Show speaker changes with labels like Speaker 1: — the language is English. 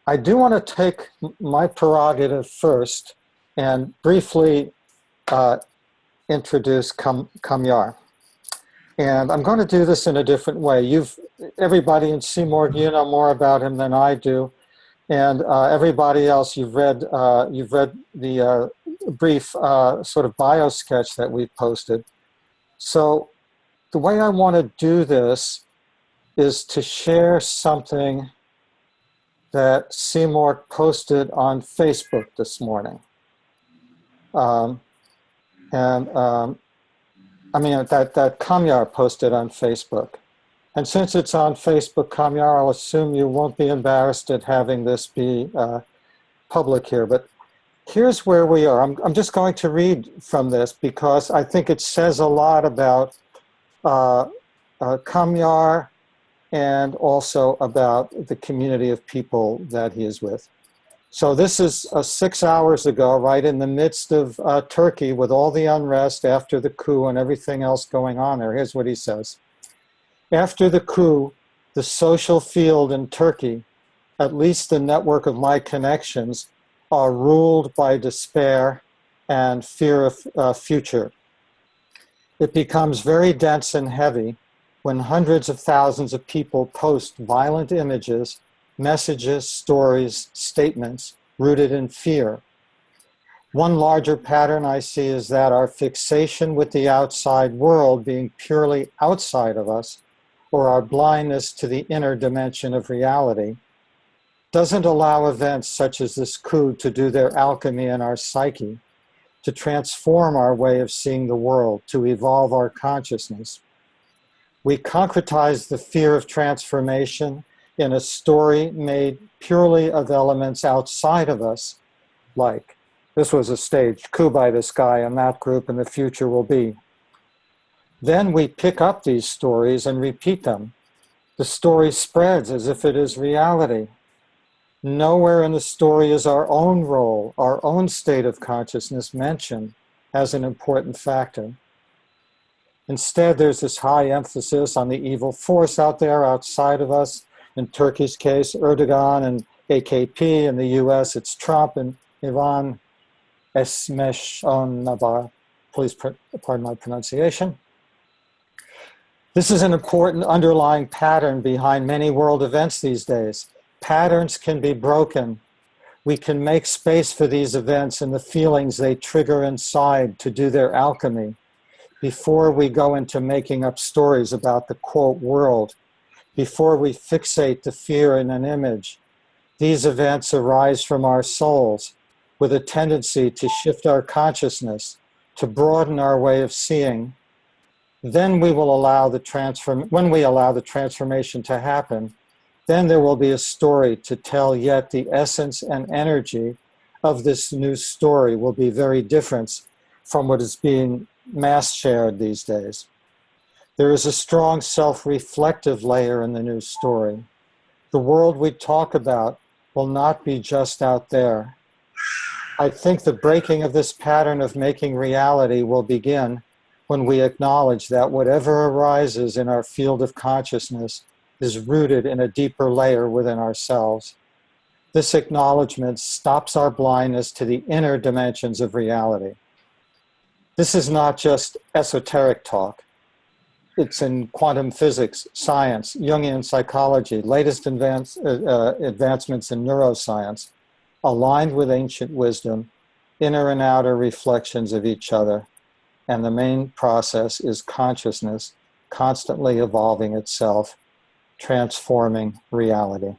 Speaker 1: I do want to take my prerogative first and briefly introduce Kamyar. And I'm going to do this in a different way. Everybody in Seymour, you know more about him than I do. And everybody else, you've read the brief sort of bio sketch that we posted. So the way I want to do this is to share something that Seymour posted on Facebook this morning. I mean, that Kamyar posted on Facebook. And since it's on Facebook, Kamyar, I'll assume you won't be embarrassed at having this be public here. But here's where we are. I'm just going to read from this because I think it says a lot about Kamyar and also about the community of people that he is with. So this is 6 hours ago, right in the midst of Turkey with all the unrest after the coup and everything else going on there. Here's what he says. After the coup, the social field in Turkey, at least the network of my connections, are ruled by despair and fear of future. It becomes very dense and heavy when hundreds of thousands of people post violent images, messages, stories, statements rooted in fear. One larger pattern I see is that our fixation with the outside world being purely outside of us, or our blindness to the inner dimension of reality, doesn't allow events such as this coup to do their alchemy in our psyche, to transform our way of seeing the world, to evolve our consciousness. We concretize the fear of transformation in a story made purely of elements outside of us, like, this was a staged coup by this guy and that group and the future will be. Then we pick up these stories and repeat them. The story spreads as if it is reality. Nowhere in the story is our own role, our own state of consciousness mentioned as an important factor. Instead, there's this high emphasis on the evil force out there outside of us. In Turkey's case, Erdogan and AKP. In the US, it's Trump and Ivan Esmeshonnabar. Please pardon my pronunciation. This is an important underlying pattern behind many world events these days. Patterns can be broken. We can make space for these events and the feelings they trigger inside to do their alchemy before we go into making up stories about the quote world, before we fixate the fear in an image. These events arise from our souls with a tendency to shift our consciousness, to broaden our way of seeing. Then we will allow when we allow the transformation to happen, then there will be a story to tell, yet the essence and energy of this new story will be very different from what is being mass shared these days. There is a strong self-reflective layer in the new story. The world we talk about will not be just out there. I think the breaking of this pattern of making reality will begin when we acknowledge that whatever arises in our field of consciousness is rooted in a deeper layer within ourselves. This acknowledgement stops our blindness to the inner dimensions of reality. This is not just esoteric talk. It's in quantum physics, science, Jungian psychology, latest advancements in neuroscience, aligned with ancient wisdom, inner and outer reflections of each other. And the main process is consciousness constantly evolving itself, transforming reality.